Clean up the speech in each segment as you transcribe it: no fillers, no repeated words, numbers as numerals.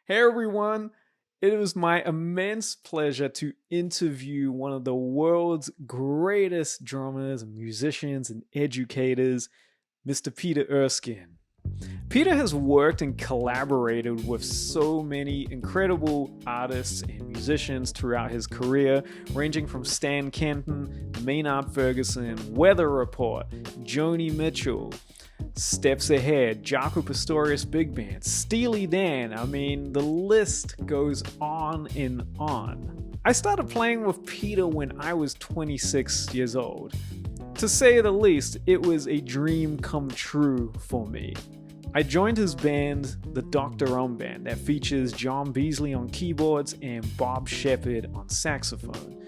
Hey everyone, it was my immense pleasure to interview one of the world's greatest drummers and musicians and educators, Mr. Peter Erskine. Peter has worked and collaborated with so many incredible artists and musicians throughout his career, ranging from Stan Kenton, Maynard Ferguson, Weather Report, Joni Mitchell, Steps Ahead, Jaco Pastorius Big Band, Steely Dan. I mean, the list goes on and on. I started playing with Peter when I was 26 years old. To say the least, it was a dream come true for me. I joined his band, the Dr. Band, that features John Beasley on keyboards and Bob Shepard on saxophone.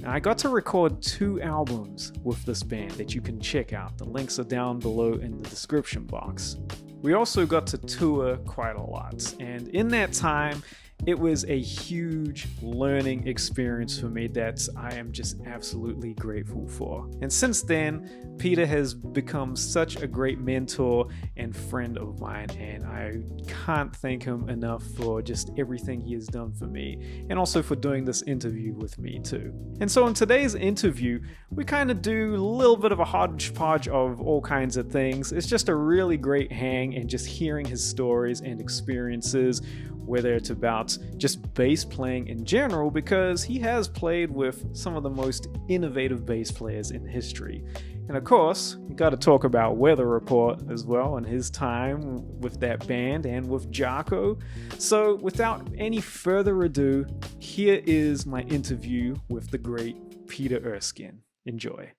Now, I got to record 2 albums with this band that you can check out. The links are down below in the description box. We also got to tour quite a lot, and in that time, it was a huge learning experience for me that I am just absolutely grateful for. And since then, Peter has become such a great mentor and friend of mine, and I can't thank him enough for just everything he has done for me, and also for doing this interview with me too. And so in today's interview, we kind of do a little bit of a hodgepodge of all kinds of things. It's just a really great hang and just hearing his stories and experiences, whether it's about just bass playing in general, because he has played with some of the most innovative bass players in history. And of course, you got to talk about Weather Report as well and his time with that band and with Jaco. So without any further ado, here is my interview with the great Peter Erskine. Enjoy.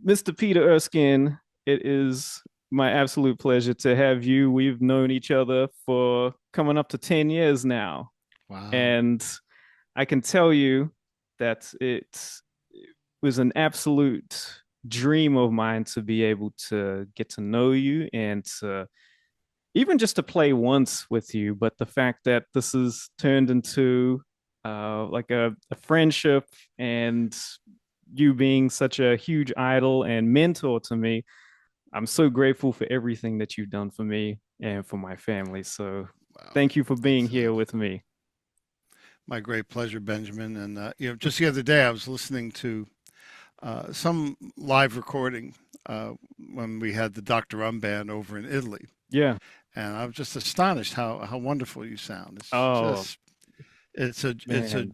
Mr. Peter Erskine, it is my absolute pleasure to have you. We've known each other for coming up to 10 years now. Wow. And I can tell you that it was an absolute dream of mine to be able to get to know you and to even just to play once with you. But the fact that this has turned into like a friendship, and you being such a huge idol and mentor to me, I'm so grateful for everything that you've done for me and for my family. So Wow. thank you for being It's here with me. my great pleasure, Benjamin. And just the other day, I was listening to some live recording when we had the Dr. Band over in Italy, Yeah. and I was just astonished how wonderful you sound. It's Oh, just it's a man.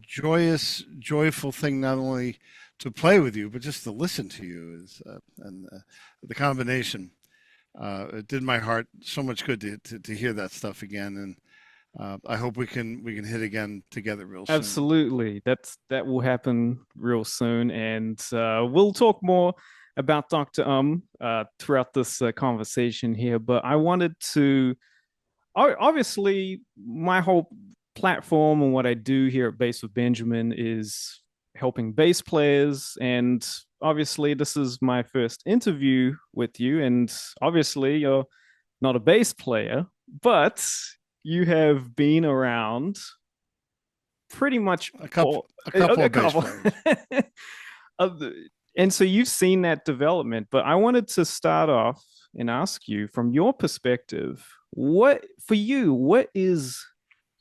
joyful thing not only to play with you, but just to listen to you is and the combination. It did my heart so much good to hear that stuff again, and I hope we can hit again together real soon. Absolutely. That will happen real soon. And we'll talk more about Dr. Throughout this conversation here. But I wanted to obviously, my whole platform and what I do here at Bass with Benjamin is helping bass players. And obviously, this is my first interview with you. And obviously, you're not a bass player, but you have been around pretty much A couple all a couple a of bass couple. players. of the, and so you've seen that development, but I wanted to start off and ask you from your perspective, what for you, what is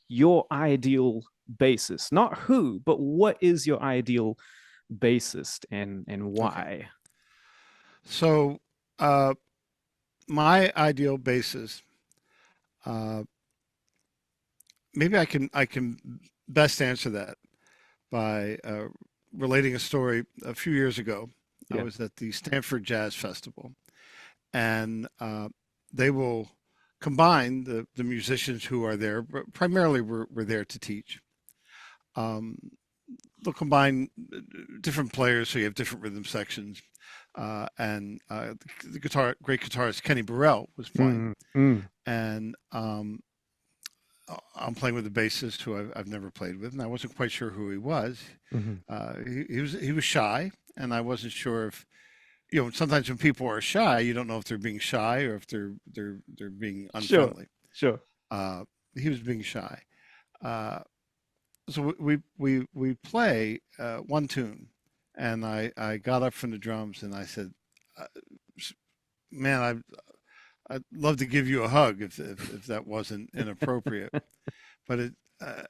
your ideal bassist? Not who, but what is your ideal bassist, and Okay. why? So, uh, my ideal basis, uh, maybe I can best answer that by relating a story. A few years ago, I Yeah. was at the Stanford Jazz Festival, and they will combine the musicians who are there. But primarily, we're there to teach. Um, they'll combine different players, so you have different rhythm sections. And the great guitarist Kenny Burrell was playing, Mm, mm, and I'm playing with a bassist who I've never played with, and I wasn't quite sure who he was. mhm. He was shy, and I wasn't sure if sometimes when people are shy, you don't know if they're being shy or if they're being Sure, unfriendly. sure. Uh, he was being shy, uh, so we play one tune, and I got up from the drums and I said, uh, "Man, I'd love to give you a hug if that wasn't inappropriate." but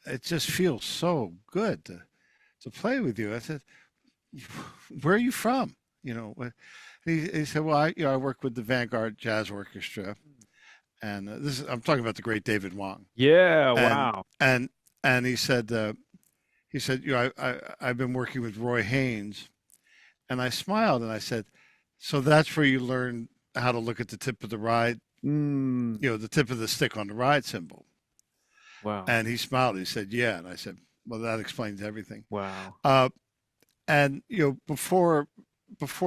it just feels so good to play with you. I said, where are you from? You know, he said, well, I work with the Vanguard Jazz Orchestra, and I'm talking about the great David Wong, Yeah, and wow. and and he said, I've been working with Roy Haynes, and I smiled and I said, so that's where you learn how to look at the tip of the ride, Mm, the tip of the stick on the ride cymbal. wow. And he smiled. He said, yeah. And I said, well, that explains everything. Wow. Uh, and before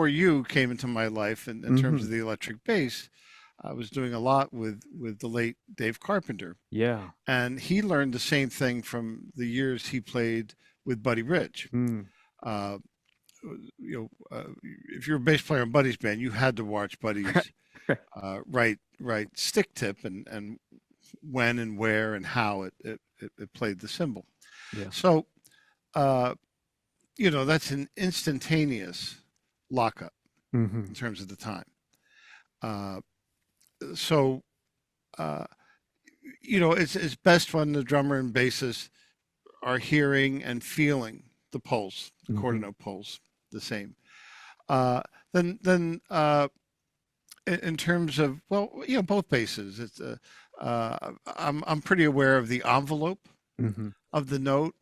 you came into my life in terms Hmm. of the electric bass, I was doing a lot with the late Dave Carpenter, Yeah. and he learned the same thing from the years he played with Buddy Rich. Mm. Uh, if you're a bass player in Buddy's band, you had to watch Buddy's right stick tip and when and where and how it played the cymbal. Yeah. So uh, that's an instantaneous lockup Hmm. in terms of the time. Uh, so uh, it's best when the drummer and bassist are hearing and feeling the pulse, the quarter Hmm. note pulse, the same. Uh, then in terms of both basses, it's I'm pretty aware of the envelope Hmm. of the note.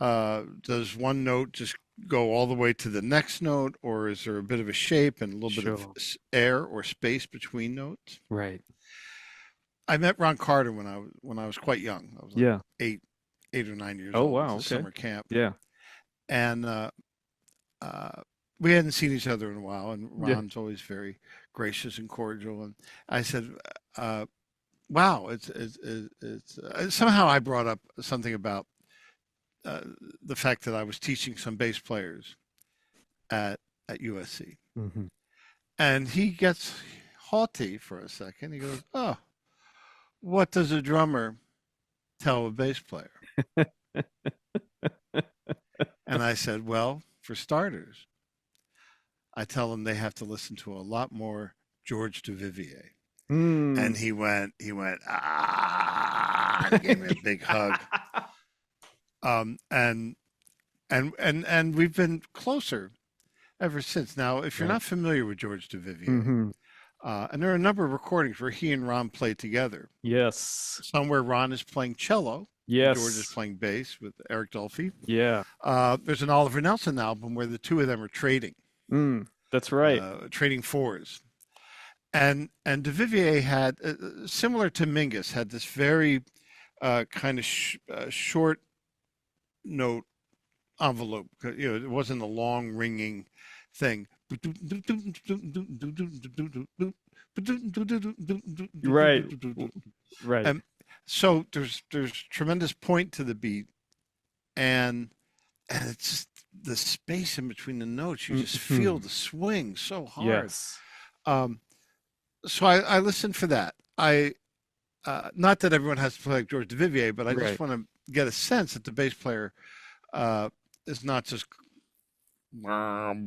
Does one note just go all the way to the next note, or is there a bit of a shape and a little bit of Sure. air or space between notes? Right. I met Ron Carter when I was quite young. I was like Yeah. 8 or 9 years Oh, old at wow. the Okay. summer camp, Yeah. and uh, we hadn't seen each other in a while. And Yeah. Ron's always very gracious and cordial. And I said, "Wow, somehow I brought up something about uh, the fact that I was teaching some bass players at USC, Hmm. and he gets haughty for a second. He goes, "Oh, what does a drummer tell a bass player?" And I said, "Well, for starters, I tell them they have to listen to a lot more George Duvivier." And Mm. and he gave me a big hug. And we've been closer ever since. Now, if you're Right. not familiar with George Duvivier, Hmm. and there are a number of recordings where he and Ron play together. Yes. Some where Ron is playing cello and George is Yes. playing bass with Eric Dolphy. Yeah. There's an Oliver Nelson album where the two of them are Mm. That's right. trading fours. And Duvivier had, similar to Mingus, had this very kind of short note envelope. It wasn't a long ringing thing. Right. Right. And so there's tremendous point to the beat, and it's just the space in between the notes. You just feel Hmm. the swing so hard. Yes. Um, so I listened for that. Not that everyone has to play like George Duvivier, but I just Right. want to get a sense that the bass player is not just just long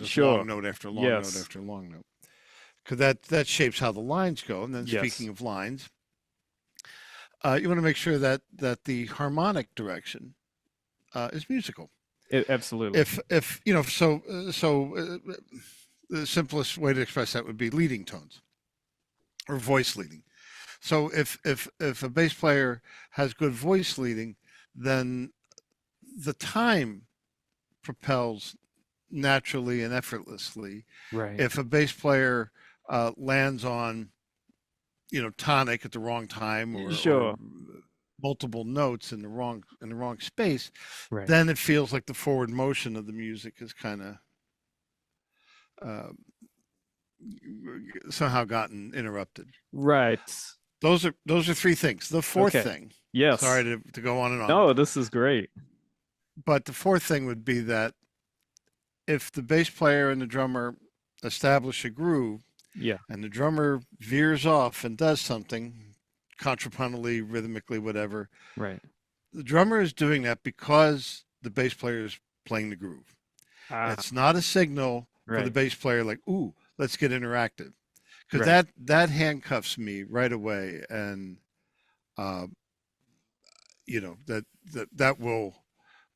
Sure. note after long note Yes. after long note, because that shapes how the lines go. And then speaking Yes. of lines, you want to make sure that the harmonic direction is musical. Absolutely. If the simplest way to express that would be leading tones or voice leading. So if a bass player has good voice leading, then the time propels naturally and effortlessly. Right. If a bass player lands on tonic at the wrong time or Sure. multiple notes in the wrong space, Right. then it feels like the forward motion of the music is kind of uh, somehow gotten interrupted. Right. Those are three things. The fourth Okay. thing, sorry Yes. to go on and on, No, this is great. but the fourth thing would be that if the bass player and the drummer establish a groove Yeah. and the drummer veers off and does something contrapuntally, rhythmically, whatever, Right. the drummer is doing that because the bass player is playing the groove. Ah. It's not a signal for the Right. bass player like, ooh, let's get interactive. Because Right. that handcuffs me right away. And uh, that will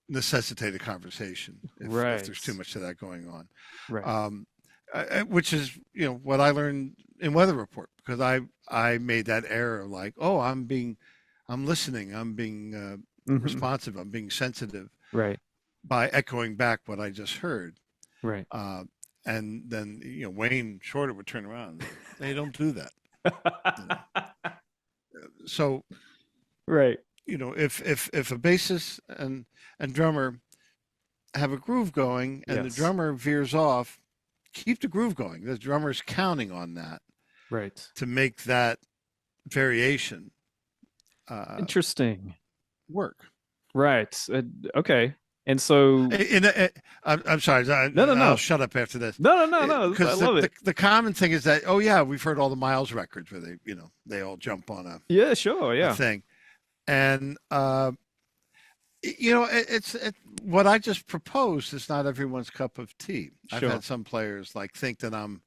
necessitate a conversation if Right. there's too much of that going on. Right. Which is what I learned in weather report, because I made that error, like, oh, I'm listening, I'm being Hmm. responsive, I'm being sensitive Right. by echoing back what I just heard. Right. uh, and then Wayne Shorter would turn around, they don't do that. you know so Right. if a bassist and drummer have a groove going and the Yes. drummer veers off, keep the groove going. The drummer's counting on that Right. to make that variation uh, Interesting. work. Right. Okay. And so, I'm sorry, no, no, I'll no, shut up after this. no, no, no, no. I Because love it. the common thing is that, oh yeah, we've heard all the Miles records where they all jump on Yeah. Sure. a Yeah. thing, and what I just proposed is not everyone's cup of tea. I've Sure. had some players like think that I'm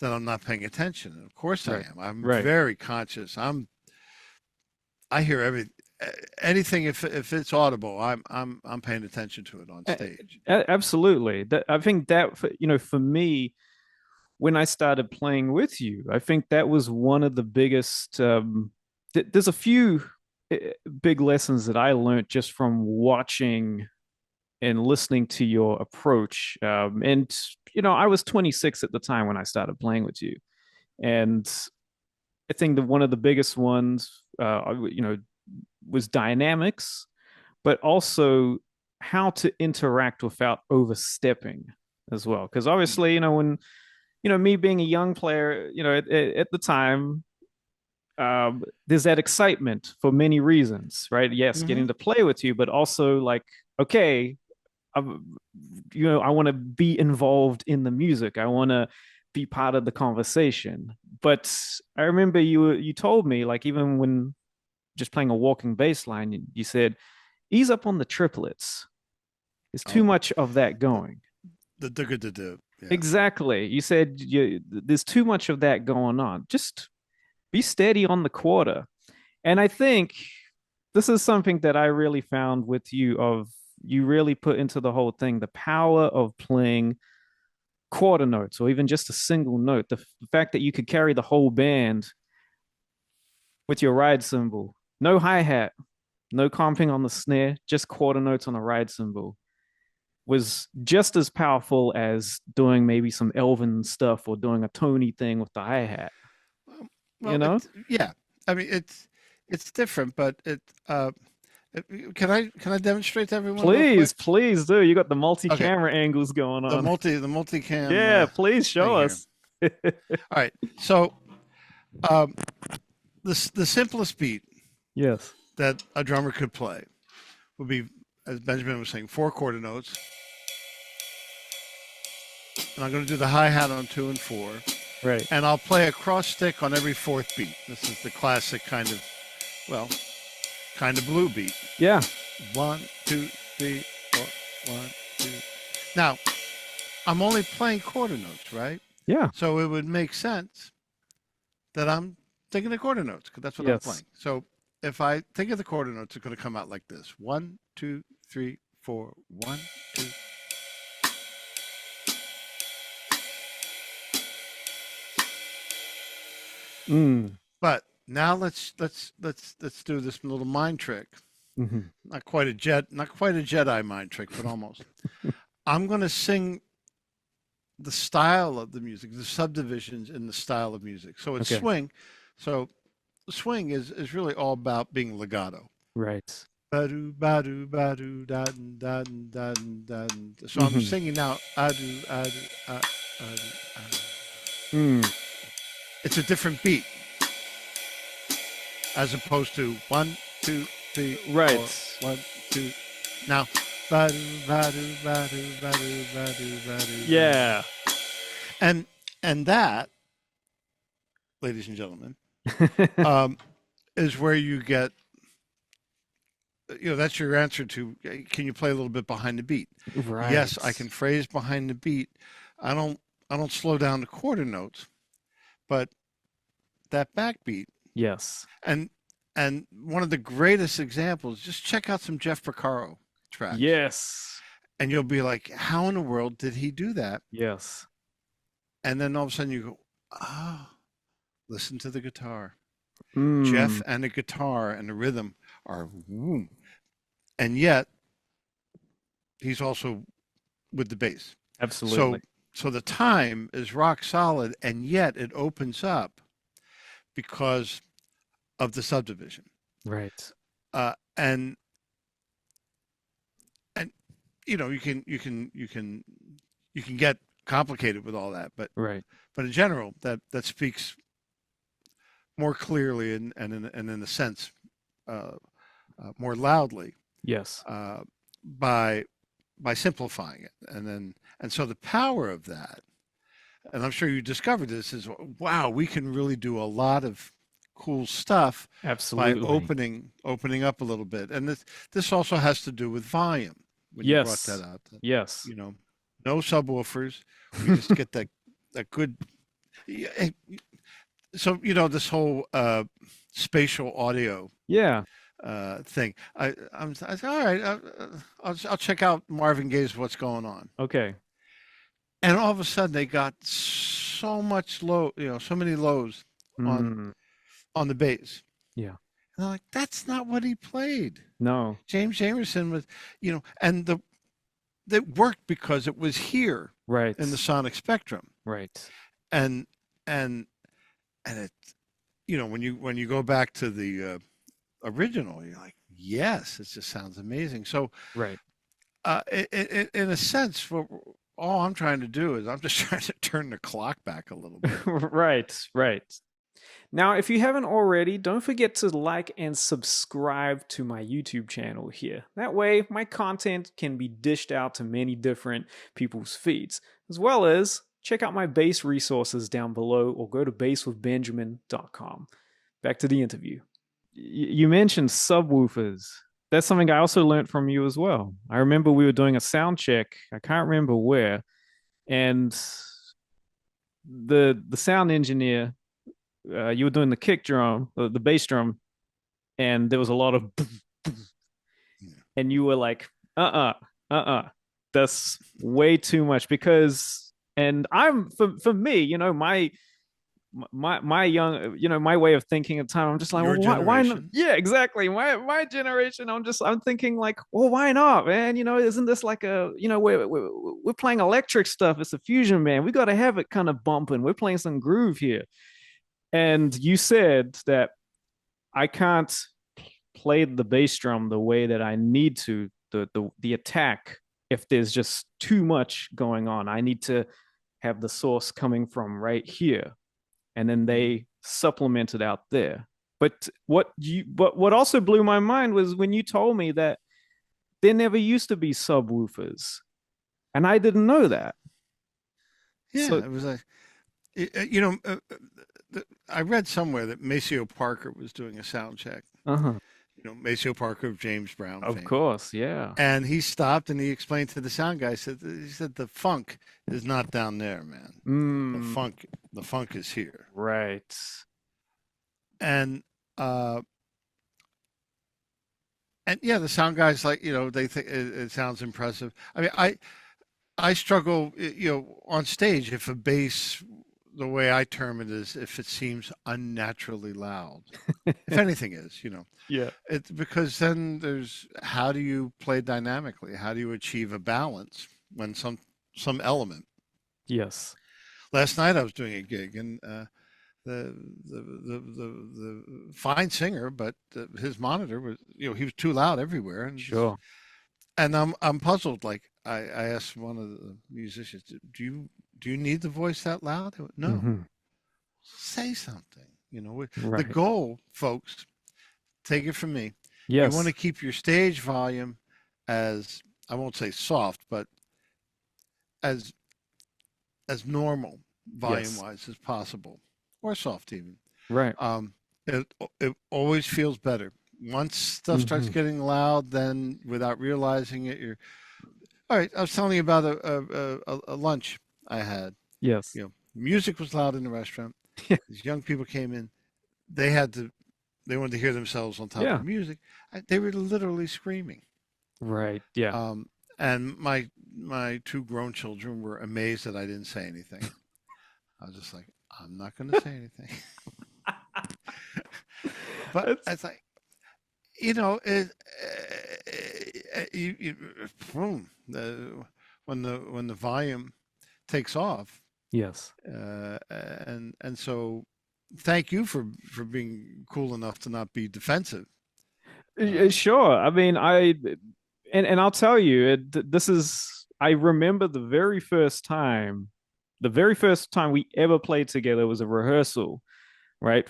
not paying attention, and of course I Right. am. I'm Right. very conscious. I hear anything, if it's audible, I'm paying attention to it on stage. Absolutely. That I think that for me, when I started playing with you, I think that was one of the biggest. There's a few uh, big lessons that I learned just from watching and listening to your approach. And I was 26 at the time when I started playing with you, and I think that one of the biggest ones, was dynamics, but also how to interact without overstepping as well. Because obviously, when me being a young player, at the time, there's that excitement for many reasons, right? Yes, Hmm. getting to play with you, but also like, okay, I want to be involved in the music. I want to be part of the conversation. But I remember you told me, like, even when just playing a walking bass line, you said ease up on the triplets. There's too Oh, much of that the going. the yeah. Exactly. You said there's too much of that going on. Just be steady on the quarter. And I think this is something that I really found with you, of you really put into the whole thing the power of playing quarter notes or even just a single note. The fact that you could carry the whole band with your ride cymbal, no hi-hat, no comping on the snare, just quarter notes on a ride cymbal, was just as powerful as doing maybe some Elvin stuff or doing a Tony thing with the hi-hat, Well, you well, know? yeah. I mean, it's different, but can I demonstrate to everyone real quick? Please, please do. You got the Okay, multi-camera angles going on. the multicam Yeah, please show thing here. us. All right, so um, the simplest beat Yes. that a drummer could play would be, as Benjamin was saying, four quarter notes, and I'm going to do the hi hat on 2 and 4, Right. and I'll play a cross stick on every fourth beat. This is the classic well, kind of blue beat. Yeah. 1, 2, 3, 4, 1, 2. Now, I'm only playing quarter notes, right? Yeah. So it would make sense that I'm thinking of quarter notes, because that's what I'm Yes. playing. So if I think of the quarter notes, it's going to come out like this: 1, 2, 3, 4, 1, 2. Mm. But now let's do this little mind trick. Hmm. Not quite a Jedi mind trick, but almost. I'm going to sing the style of the music, the subdivisions in the style of music. So it's Okay. swing. So swing is really all about being legato. Right. Ba-do, ba-do, ba-do, da-dun, da-dun, da-dun, da-dun. So I'm Hmm. singing now. Adu, adu, adu, adu. Mm. It's a different beat as opposed to 1, 2, 3, 4, Right. 1, 2. Now, ba-do, ba-do, ba-do, ba-do, ba-do, ba-do, ba-do. Yeah. And that, ladies and gentlemen, um, is where you get, that's your answer to, can you play a little bit behind the beat? Yes, I can Right. phrase behind the beat. I don't I don't slow down the quarter notes, but that backbeat, Yes. and And one of the greatest examples, just check out some Jeff Porcaro tracks, Yes. and you'll be like, how in the world did he do that? Yes. And then all of a sudden you go, oh, listen to the guitar. Jeff Mm, and the guitar and the rhythm are, woo. And yet he's also with the bass. So, absolutely. so the time is rock solid, and yet it opens up because of the subdivision. Right. Uh, and and you can get complicated with all that, Right. but in general, that speaks more clearly and in a sense uh, more loudly Yes. uh, by simplifying it, and so the power of that, and I'm sure you discovered this, is wow, we can really do a lot of cool stuff by Absolutely. opening up a little bit, and this also has to do with volume when you brought that Yes. out. Yes. You know, no subwoofers. We just get that good. Yeah. So this whole spatial audio Yeah. thing. I said, all right, I'll check out Marvin Gaye's "What's Going On," Okay. and all of a sudden they got so much low, so many lows on Mm, the bass, yeah. and I'm like, that's not what he played. No. James Jamerson was, and that worked because it was here Right. in the sonic spectrum, Right. and and and it, when you go back to the original, you're like, yes, it just sounds amazing. So, Right. in a sense, all I'm trying to do is I'm just trying to turn the clock back a little bit. Right. Right. Now, if you haven't already, don't forget to like and subscribe to my YouTube channel here. That way, my content can be dished out to many different people's feeds, as well as check out my bass resources down below or go to basswithbenjamin.com. Back to the interview. You mentioned subwoofers. That's something I also learned from you as well. I remember we were doing a sound check. I can't remember where, and the sound engineer, you were doing the kick drum, the bass drum, and there was a lot of, and you were like, that's way too much because, and I'm for me, my young, my way of thinking at the time, I'm just like, Your well, why not? generation. Yeah, exactly. My generation, I'm thinking like, well, why not, man? Isn't this like we're playing electric stuff? It's a fusion, man. We got to have it kind of bumping. We're playing some groove here. And you said that I can't play the bass drum the way that I need to, the attack, if there's just too much going on. I need to have the source coming from right here. And then Mm. they supplemented out there. But what also blew my mind was when you told me that there never used to be subwoofers. And I didn't know that. Yeah, So it was like, I read somewhere that Maceo Parker was doing a sound check. uh-huh. Maceo Parker of James Brown Of fame. course, yeah. And he stopped and he explained to the sound guy, he said, the funk is not down there, man. The Mm, funk, the funk is here. right. And, uh, and yeah, the sound guys like, they think it sounds impressive. I mean, I struggle, on stage if a bass, the way I term it is if it seems unnaturally loud. If anything is, Yeah. it's because then there's how do you play dynamically? How do you achieve a balance when some element? Yes. Last night I was doing a gig and the fine singer, but his monitor was, he was too loud everywhere, Sure. and I'm puzzled. Like I asked one of the musicians, do you need the voice that loud? They went, no, Hmm. say something. The Right. goal, folks, take it from me. You want Yes. to keep your stage volume as, I won't say soft, but as normal volume Yes. wise as possible, or soft even. Right. Um, it always feels better. Once stuff starts Hmm. getting loud, then without realizing it, you're all right. I was telling you about a lunch I had. Yes. Music was loud in the restaurant. These young people came in. They had to they wanted to hear themselves on top of Yeah. the music. They were literally screaming. Right. Yeah. Um, and my two grown children were amazed that I didn't say anything. I was just like, I'm not going to say anything. But It's it's like, you know, boom, when the volume takes off, yes. and so thank you for being cool enough to not be defensive. Uh, Sure. I mean, and I'll tell you, this is I remember the very first time we ever played together was a rehearsal, right?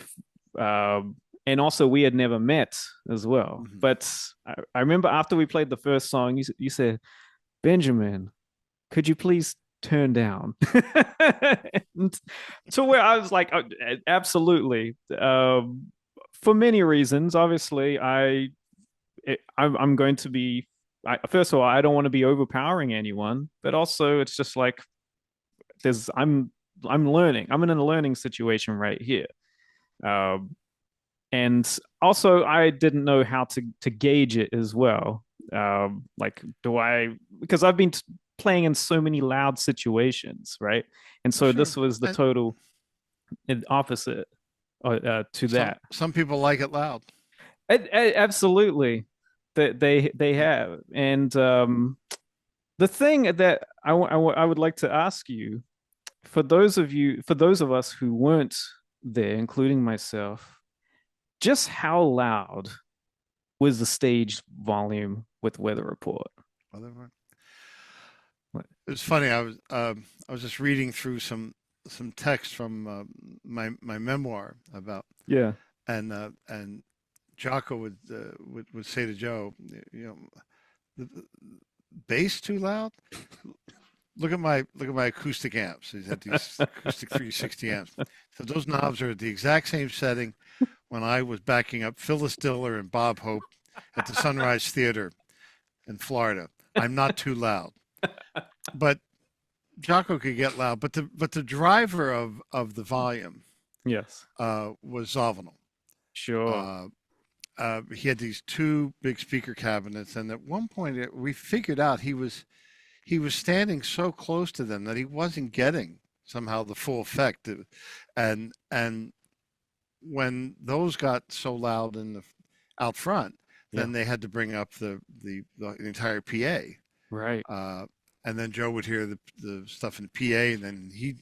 And also we had never met as well. mhm. But I remember after we played the first song, you said, Benjamin, could you please turn down? And to where I was like, oh, absolutely. For many reasons, obviously, I'm going to be. First of all, I don't want to be overpowering anyone, but also it's just like there's I'm learning. I'm in a learning situation right here. Um, and also I didn't know how to gauge it as well. Like, do I because I've been playing in so many loud situations, right? And so Sure. this was the And total opposite to that. some people like it loud. Absolutely, that they Yeah. have, and the thing that I would like to ask you for those of us who weren't there, including myself, just how loud was the stage volume with Weather Report? Whatever. What? It was funny. I was just reading through some text from my memoir about Yeah. and Jocko would say to Joe, you know, the bass too loud. Look at my acoustic amps. He's had these acoustic 360 amps. So those knobs are at the exact same setting when I was backing up Phyllis Diller and Bob Hope at the Sunrise Theater in Florida. I'm not too loud, but Jocko could get loud. But the driver of the volume Yes. was Zovinal. Sure. Uh, he had these two big speaker cabinets, and at one point we figured out he was standing so close to them that he wasn't getting somehow the full effect. And when those got so loud in the out front, Yeah. then they had to bring up the entire PA. Right. And then Joe would hear the stuff in the PA, and then he.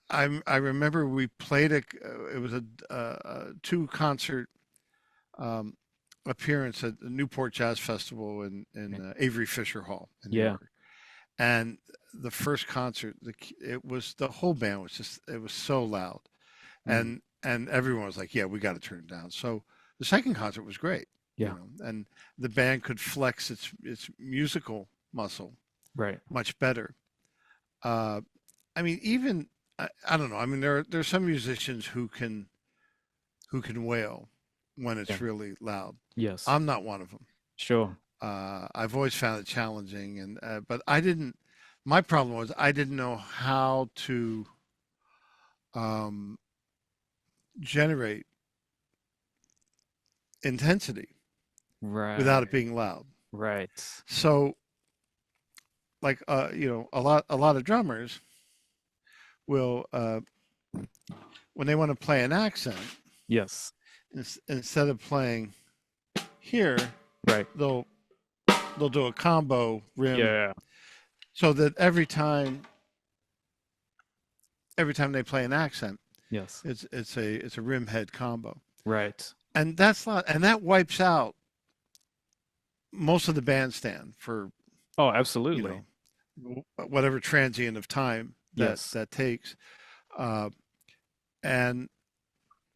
I remember we played it was a two concert um, appearance at the Newport Jazz Festival in Avery Fisher Hall in New Yeah. York, and the first concert, it was the whole band was just it was so loud, Mm. and everyone was like, yeah, we got to turn it down. So the second concert was great, you Yeah. know, and the band could flex its musical muscle Right. much better. Uh, I mean, even I don't know. I mean, there's some musicians who can wail when Yeah. it's really loud. Yes. I'm not one of them. Sure. I've always found it challenging, and but I didn't. My problem was I didn't know how to um, generate intensity without it Right. being loud. Right. So, like you know, a lot of drummers will when they want to play an accent, Yes. instead of playing here, Right. they'll they'll do a combo rim Yeah. so that every time they play an accent, Yes. it's a rim head combo, Right. and that's not and that wipes out most of the bandstand for Oh, you absolutely. know whatever transient of time Yes. that takes, uh, and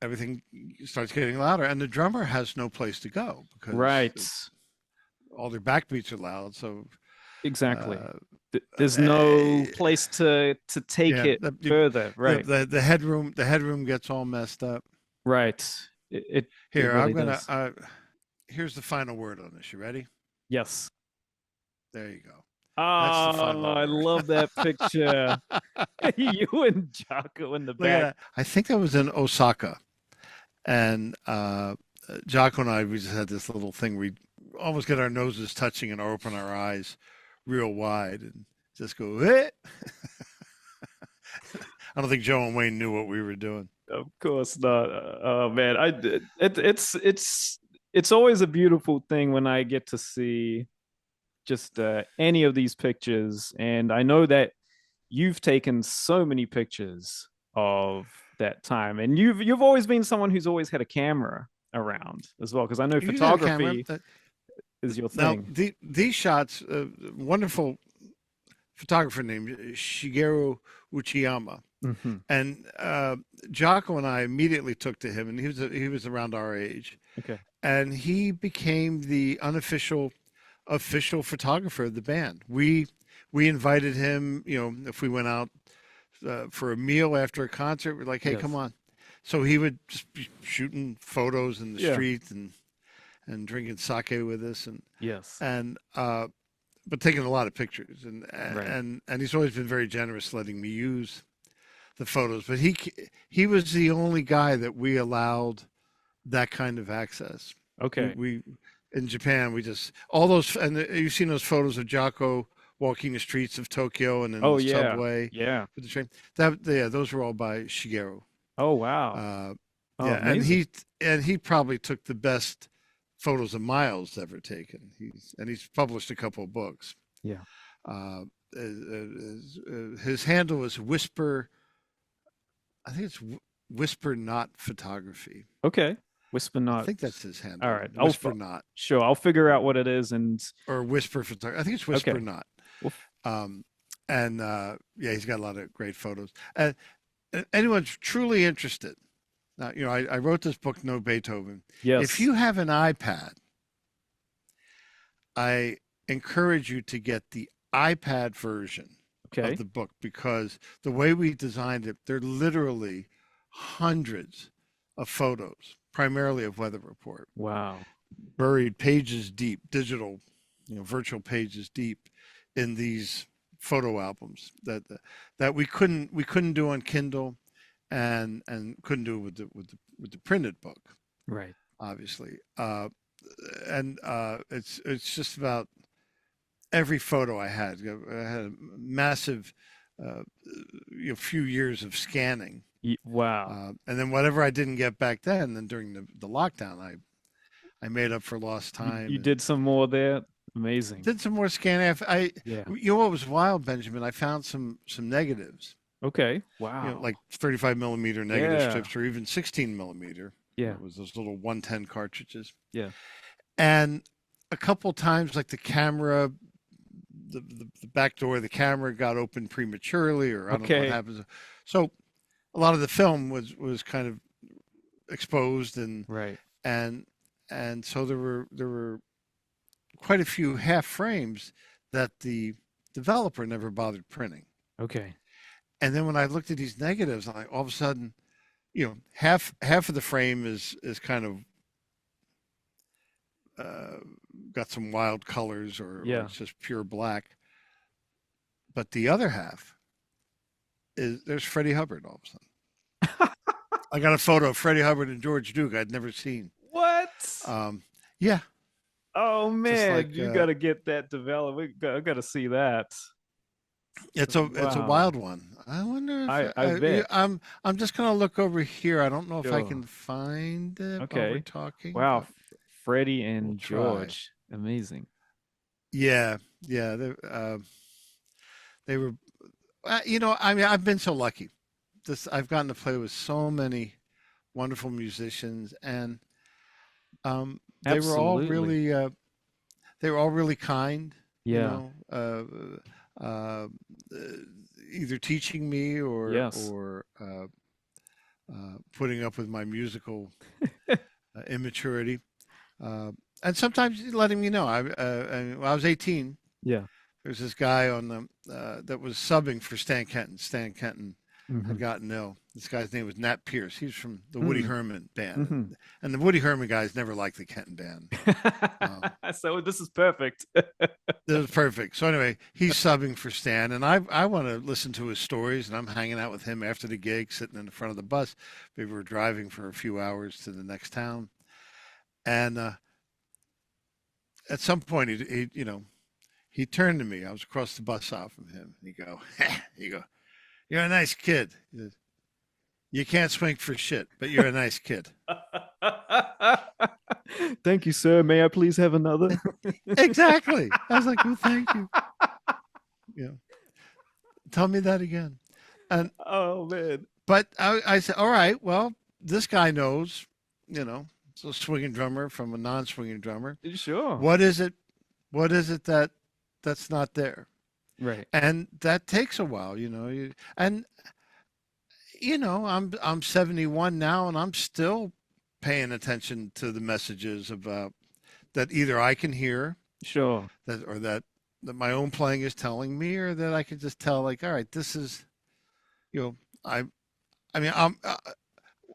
everything starts getting louder, and the drummer has no place to go because Right. all their backbeats are loud. So Exactly. uh, There's no uh, place to take yeah, it further. Right. the headroom gets all messed up. Right. It Here, I'm really gonna. does. Here's the final word on this. You ready? Yes. There you go. That's the Oh, final I word. love that picture. You and Jocko in the Look at back. that. I think that was in Osaka. And Jocko and I, we just had this little thing. We almost get our noses touching and open our eyes real wide and just go, eh. I don't think Joe and Wayne knew what we were doing. Of course not. Oh man, it's always a beautiful thing when I get to see just any of these pictures, and I know that you've taken so many pictures of that time, and you've always been someone who's always had a camera around as well, because I know You got a camera. photography is your Now, thing. these shots, wonderful photographer named Shigeru Uchiyama. Hmm. And Jocko and I immediately took to him, and he was around our age, Okay. and he became the unofficial official photographer of the band. We invited him, you know, if we went out for a meal after a concert, we're like, hey, come Yes. on. So he would just be shooting photos in the Yeah. street and drinking sake with us, Yes. and but taking a lot of pictures, Right. and he's always been very generous letting me use the photos. But he was the only guy that we allowed that kind of access. Okay. We in Japan, we just all those, and you've seen those photos of Jocko walking the streets of Tokyo and in Oh the yeah. subway Yeah. with the train. That yeah, those were all by Shigeru. Oh wow. Uh, Oh, yeah, amazing. and he probably took the best photos of Miles ever taken. He's published a couple of books. Yeah. Uh, his handle is Whisper. I think it's Whisper Not Photography. Okay. Whisper I not. think that's his All handle. right. Whisper Not Sure. I'll figure out what it is and or Whisper Photography. I think it's Whisper okay. Not. Well, Um, and yeah, he's got a lot of great photos. And anyone's truly interested. Now, you know, I wrote this book, No Beethoven. If yes. you have an iPad, I encourage you to get the iPad version of Okay. the book because the way we designed it, there are literally hundreds of photos, primarily of Weather Report, Wow. buried pages deep, digital, you know, virtual pages deep in these photo albums that we couldn't do on Kindle and couldn't do it with the printed book, Right. obviously. And it's just about every photo I had. I had a massive, you know, few years of scanning, Wow. and then whatever I didn't get back then during the lockdown, I made up for lost time You and did some more there. Amazing. did some more scanning. Yeah. You know what was wild, Benjamin? I found some negatives, Okay. you know, Wow. like 35 millimeter negative Yeah. strips or even 16 millimeter. Yeah. It was those little 110 cartridges. Yeah. And a couple times, like the camera, the back door of the camera got opened prematurely, or I don't know what Okay. happens. So a lot of the film was kind of exposed, Right. and and so there were quite a few half frames that the developer never bothered printing. Okay. And then when I looked at these negatives, I all of a sudden, you know, half of the frame is kind of uh, got some wild colors, or Yeah. it's just pure black. But the other half is there's Freddie Hubbard all of a sudden. I got a photo of Freddie Hubbard and George Duke I'd never seen. What? Yeah, Oh just man, like you got to get that developed. I got to see that. it's a Wow. wild one. I wonder if I bet. I'm just gonna look over here. I don't know if I Sure. can find it while we're Okay. talking, Wow. but Freddie we'll and try. George. Amazing. Yeah, yeah. They were, you know, I mean, I've been so lucky. This I've gotten to play with so many wonderful musicians, and they were all Absolutely. really, they were all really kind. You Yeah. know, either teaching me Yes. or putting up with my musical immaturity, uh, and sometimes letting me know. When I was 18. Yeah. There's this guy on the that was subbing for Stan Kenton. Stan Kenton had Hmm. gotten ill. This guy's name was Nat Pierce. He's from the Woody Mm. Herman band, Hmm. and the Woody Herman guys never liked the Kenton band. So this is perfect. It was perfect. So anyway, he's subbing for Stan, and I want to listen to his stories, and I'm hanging out with him after the gig, sitting in the front of the bus. We were driving for a few hours to the next town, and at some point, he turned to me. I was across the bus stop from him. And you go, you're a nice kid. He says, you can't swing for shit, but you're a nice kid. Thank you, sir. May I please have another? Exactly. I was like, well, thank you. You know, tell me that again. And Oh man. but I said, all right, well, this guy knows, you know, it's a swinging drummer from a non-swinging drummer. Sure. What is it? What is it that's not there? Right. And that takes a while, you know. And I'm 71 now, and I'm still paying attention to the messages about that either I can hear Sure. that my own playing is telling me, or that I can just tell, like, all right, this is, you know, I mean,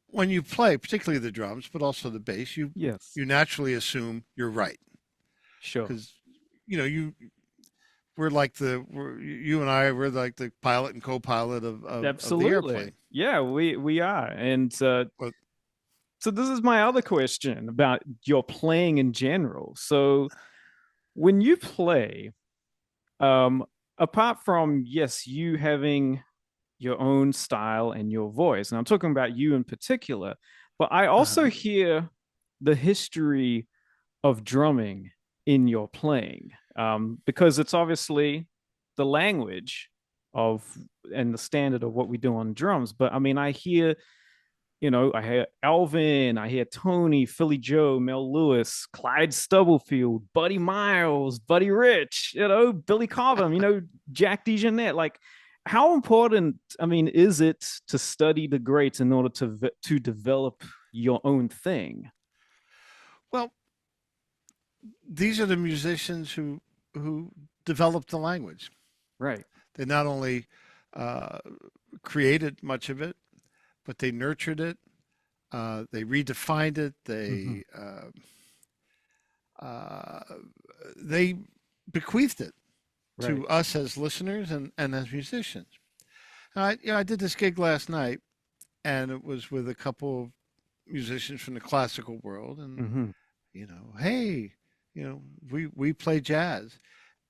when you play, particularly the drums, but also the bass, Yes. you naturally assume you're right, Sure. because you know you and I, we're like the pilot and co-pilot of the Absolutely. airplane. Yeah, we are. And But so this is my other question about your playing in general. So when you play, um, apart from yes, you having your own style and your voice, and I'm talking about you in particular, but I also uh, hear the history of drumming in your playing, because it's obviously the language of and the standard of what we do on drums. But I mean, I hear Alvin, I hear Tony, Philly Joe, Mel Lewis, Clyde Stubblefield, Buddy Miles, Buddy Rich, Billy Cobham, Jack DeJohnette. Like, how important, I mean, is it to study the greats in order to develop your own thing? well, these are the musicians who developed the language. Right. They not only uh, created much of it, but they nurtured it. They redefined it. Mm-hmm. Uh, they bequeathed it Right. to us as listeners and as musicians. I did this gig last night, and it was with a couple of musicians from the classical world, and Mm-hmm. hey, we play jazz,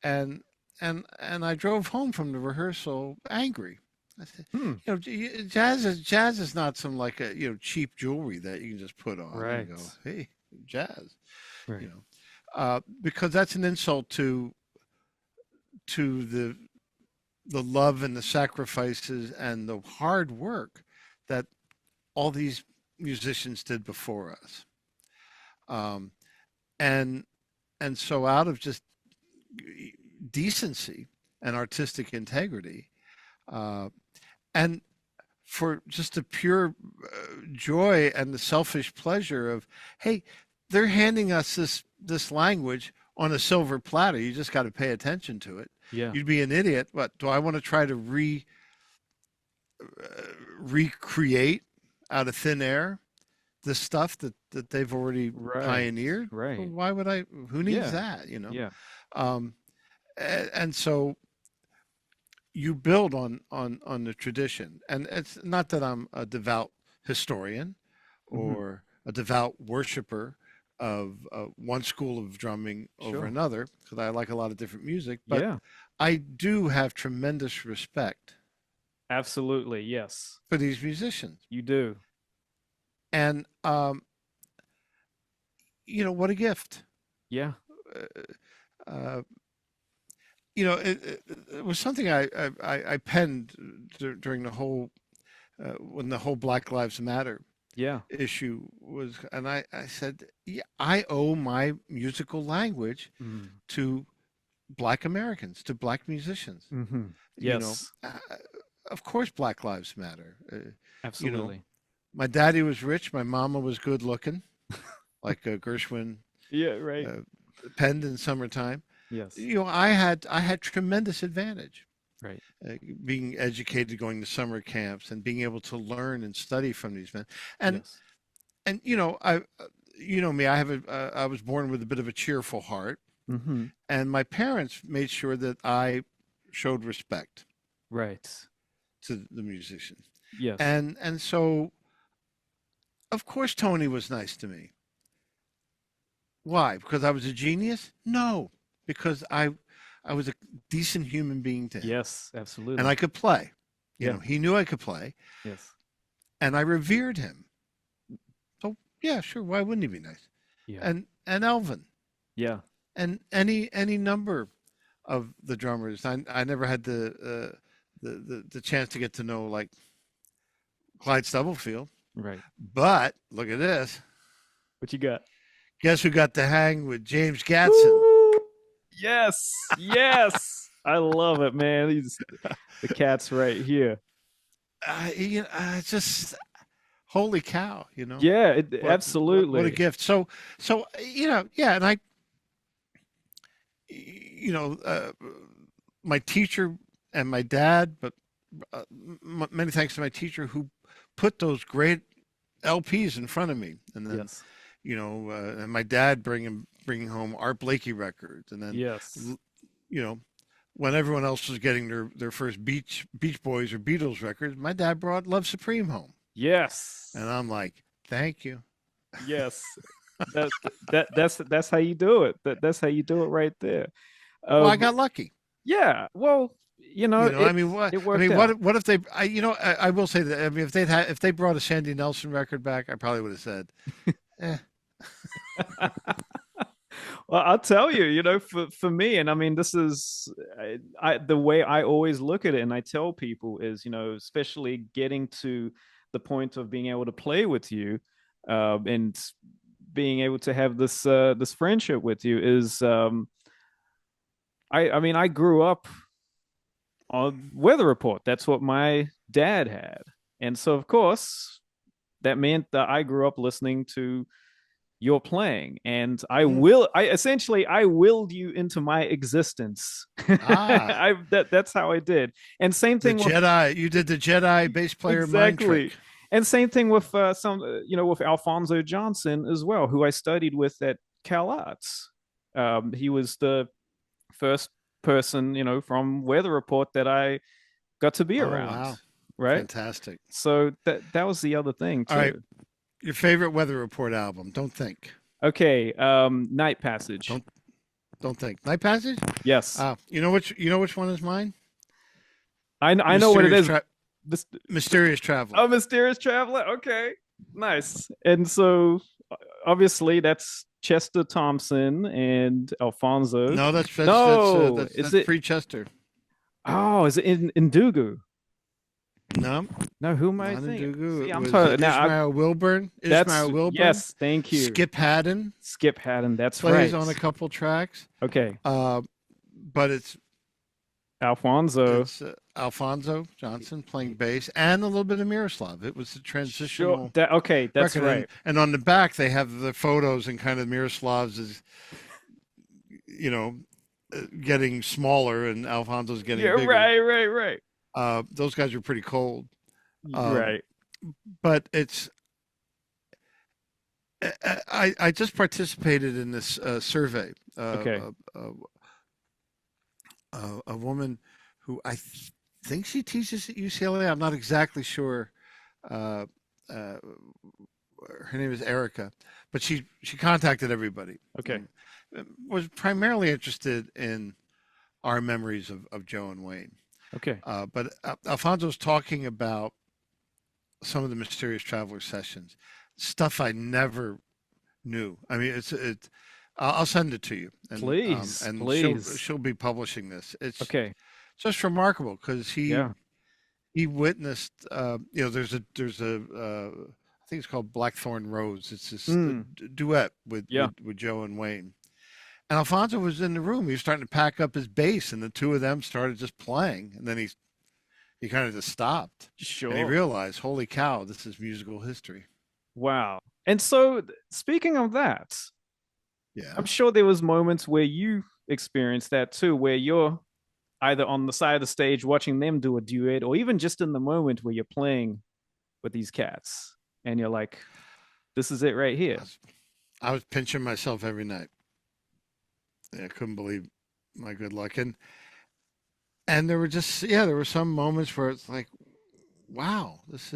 and and I drove home from the rehearsal angry. I said, Hmm. jazz is not some, like, a cheap jewelry that you can just put on and Right. go, hey, jazz, you Right. know, because that's an insult to the love and the sacrifices and the hard work that all these musicians did before us. Um, and so out of just decency and artistic integrity, uh, and for just the pure joy and the selfish pleasure of, hey, they're handing us this language on a silver platter. You just got to pay attention to it. Yeah. You'd be an idiot. What do I want to try to recreate out of thin air the stuff that they've already Right. pioneered? Well, Right. why would I? Who needs Yeah. that? Yeah. Um, and so you build on the tradition. And it's not that I'm a devout historian Mm-hmm. or a devout worshiper of one school of drumming over Sure. another, because I like a lot of different music, but Yeah. I do have tremendous respect Absolutely. Yes. for these musicians. You do. And what a gift. Yeah. Uh, uh, it was something I penned during the whole when the whole Black Lives Matter Yeah. issue was, and I said, yeah, I owe my musical language Mm. to Black Americans, to Black musicians. Mm-hmm. You know, Yes. uh, of course, Black Lives Matter. You know, Absolutely. my daddy was rich, my mama was good looking, like Gershwin Yeah. Right. uh, penned in Summertime. Yes. I had tremendous advantage. Right. being educated, going to summer camps, and being able to learn and study from these men. And Yes. you know, you know me, I was born with a bit of a cheerful heart, Mm-hmm. and my parents made sure that I showed respect Right. to the musicians. Yes. And so of course Tony was nice to me. Why? Because I was a genius? No, because I was a decent human being to him, Yes. and Absolutely. I could play. You Yeah. know, he knew I could play, Yes. and I revered him. So yeah, sure, why wouldn't he be nice? Yeah. And Elvin Yeah. and any number of the drummers. I never had the chance to get to know like Clyde Stubblefield, Right. but look at this. What you got? Guess who got to hang with James Gatson? Woo! Yes. Yes. I love it, man. These the cat's right here. Just holy cow, you know Yeah, what a absolutely. gift. So you know, yeah, and I, you know, my teacher and my dad, but many thanks to my teacher who put those great LPs in front of me, and then Yes. you know, and my dad bringing home Art Blakey records, and then Yes. you know, when everyone else was getting their first Beach Boys or Beatles records, my dad brought Love Supreme home, and Yes. I'm like, thank you. Yes. That that's how you do it. That's how you do it right there. Well, I Um, got lucky. yeah. Well, You know, I mean, it worked out. what if they? You know, I will say that. I mean, if they brought a Sandy Nelson record back, I probably would have said, eh. Well, I'll tell you, for me, and I mean, this is the way I always look at it, and I tell people is, especially getting to the point of being able to play with you, and being able to have this friendship with you is, I mean, I grew up on Weather Report. That's what my dad had, and so of course that meant that I grew up listening to you're playing, and Mhm. I essentially I willed you into my existence. Ah, That's how I did. And same the thing with Jedi. You did the Jedi bass player mind exactly. trick. And same thing with some with Alfonso Johnson as well, who I studied with at Cal Arts. He was the first person, from Weather Report that I got to be Oh around, wow, right? fantastic. So that was the other thing All right, too. your favorite Weather Report album? Don't think. Okay, Night Passage. Don't don't think. Night Passage. Yes, You know which one is mine? I know what it Mysterious is. Tra- This Mysterious Traveler. a mysterious traveler. Okay, nice. And so obviously that's Chester Thompson and Alfonso. No, No, is that's it? Free Chester. Oh, is it in Dugu? No, No, who am I not in thinking? Dugu. See, It I'm was talking now. Ishmael Wilburn. That's Ishmael Wilburn. yes. Thank you, Skip Haddon Skip Haddon. That's plays right. on a couple tracks. Okay, Uh, but Alfonso. it's Alfonso Johnson playing bass and a little bit of Miroslav. It was a Sure. transitional Okay, that's record, right. and on the back they have the photos and kind of Miroslav's is you know getting smaller and Alfonso's Yeah, getting bigger. right. Those guys are pretty cold. Um, Right. but it's I just participated in this survey. Okay. A woman who think she teaches at UCLA. I'm not exactly sure. Uh, uh, her name is Erica, but she contacted everybody. Okay. And was primarily interested in our memories of Joe and Wayne. Okay. But Alfonso's talking about some of the Mysterious Traveler sessions, stuff I never knew. I mean, it's. I'll send it to you, Please, and please. she'll be publishing this. It's Okay. just remarkable because Yeah. he witnessed. You know, there's a I think it's called Blackthorn Rose. It's this Mm, duet yeah. with Joe and Wayne. And Alfonso was in the room. He was starting to pack up his bass, and the two of them started just playing. And then he kind of just stopped, and he Sure. realized, "Holy cow, this is musical history." Wow. And so, speaking of that, Yeah. I'm sure there was moments where you experienced that too, where you're either on the side of the stage watching them do a duet, or even just in the moment where you're playing with these cats and you're like, this is it right I here. was, I was pinching myself every night. I couldn't believe my good luck. And there were just, yeah, there were some moments where it's like, wow, it's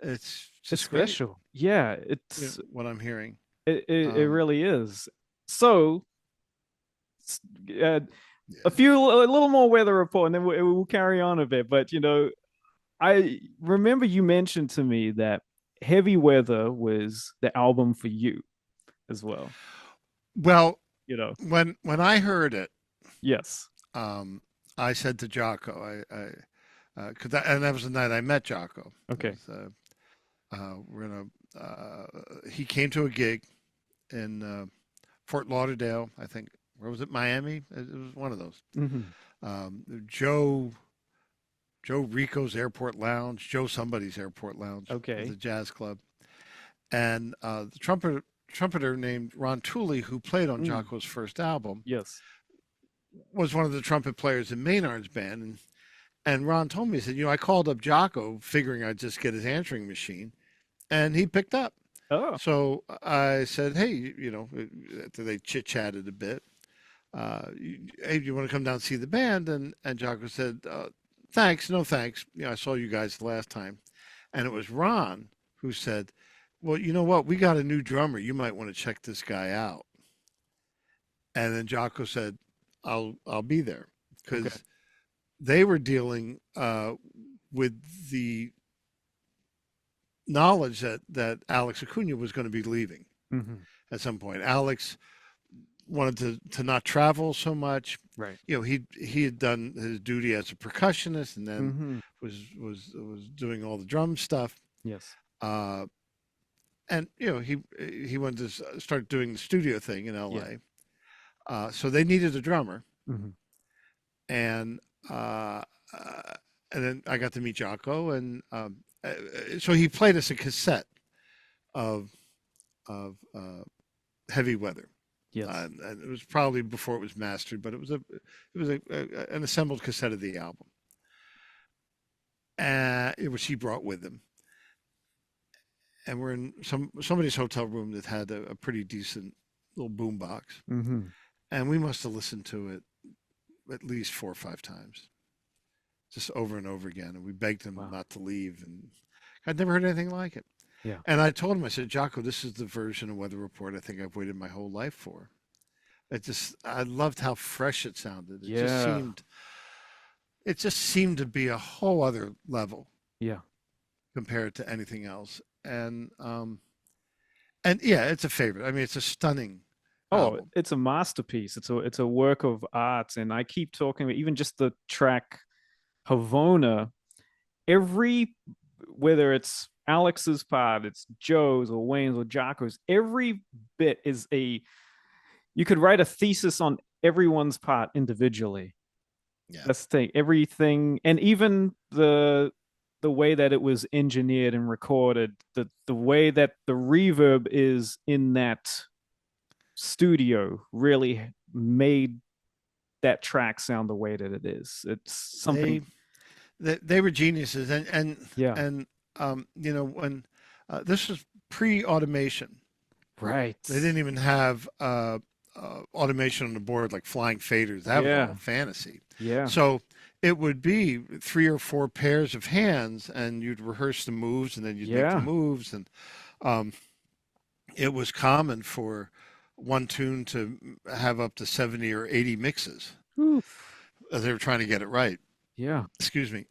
It's just great, special. Yeah, you know, what I'm hearing. it Um, really is. So uh, yeah. a little more weather report, and then we'll carry on a bit. But I remember you mentioned to me that Heavy Weather was the album for you as well. Well, You know, when I heard it, yes. um, I said to Jocko, and that was the night I met Jocko. It Okay. was, we're gonna, he came to a gig in Fort Lauderdale, I think. Where was it? Miami? It was one of those. Hmm. Um, Joe Rico's Airport Lounge, Joe somebody's Airport Lounge was a Okay. jazz club, and the trumpeter named Ron Tooley, who played on Mm. Jocko's first album, Yes. was one of the trumpet players in Maynard's band, and Ron told me, he said, I called up Jocko figuring I'd just get his answering machine, and he picked up. Oh. So I said, hey, after they chit chatted a bit, hey, do you want to come down and see the band? And Jocko said, thanks, no thanks. I saw you guys the last time. And it was Ron who said, well, you know what? We got a new drummer. You might want to check this guy out. And then Jocko said, I'll be there Okay. because they were dealing with the knowledge that Alex Acuna was going to be leaving Hmm. at some point. Alex wanted to not travel so much. Right. He had done his duty as a percussionist and then Hmm. was doing all the drum stuff. Yes. Uh, and he wanted to start doing the studio thing in Yeah. L.A. So they needed a drummer, Hmm. and uh, uh, and then I got to meet Jocko, and so he played us a cassette of Heavy Weather. Yes. And it was probably before it was mastered, but it was an assembled cassette of the album, which he brought with him. And we're in somebody's hotel room that had a pretty decent little boom box, Hmm. and we must have listened to it at least 4 or 5 times, just over and over again. And we begged him Wow. not to leave, and I'd never heard anything like it. Yeah. And I told him, I said, Jocko, this is the version of Weather Report I think I've waited my whole life for. I loved how fresh it sounded. Yeah. It just seemed to be a whole other level Yeah. compared to anything else. And yeah, it's a favorite. I mean, it's a stunning Oh, album. it's a masterpiece. It's a work of art, and I keep talking about even just the track Havona. Every Whether it's Alex's part, it's Joe's or Wayne's or Jocko's, every bit is a you could write a thesis on everyone's part individually. Yeah. That's the thing. Everything, and even the way that it was engineered and recorded, the way that the reverb is in that studio really made that track sound the way that it is. It's something. They they were geniuses, Yeah. and when this was pre-automation, Right. they didn't even have automation on the board like flying faders. That was all Yeah. fantasy. Yeah. So it would be 3 or 4 pairs of hands, and you'd rehearse the moves, and then you'd make the Yeah. moves, and um, it was common for one tune to have up to 70 or 80 mixes Oof. as they were trying to get it right. Yeah. Excuse me.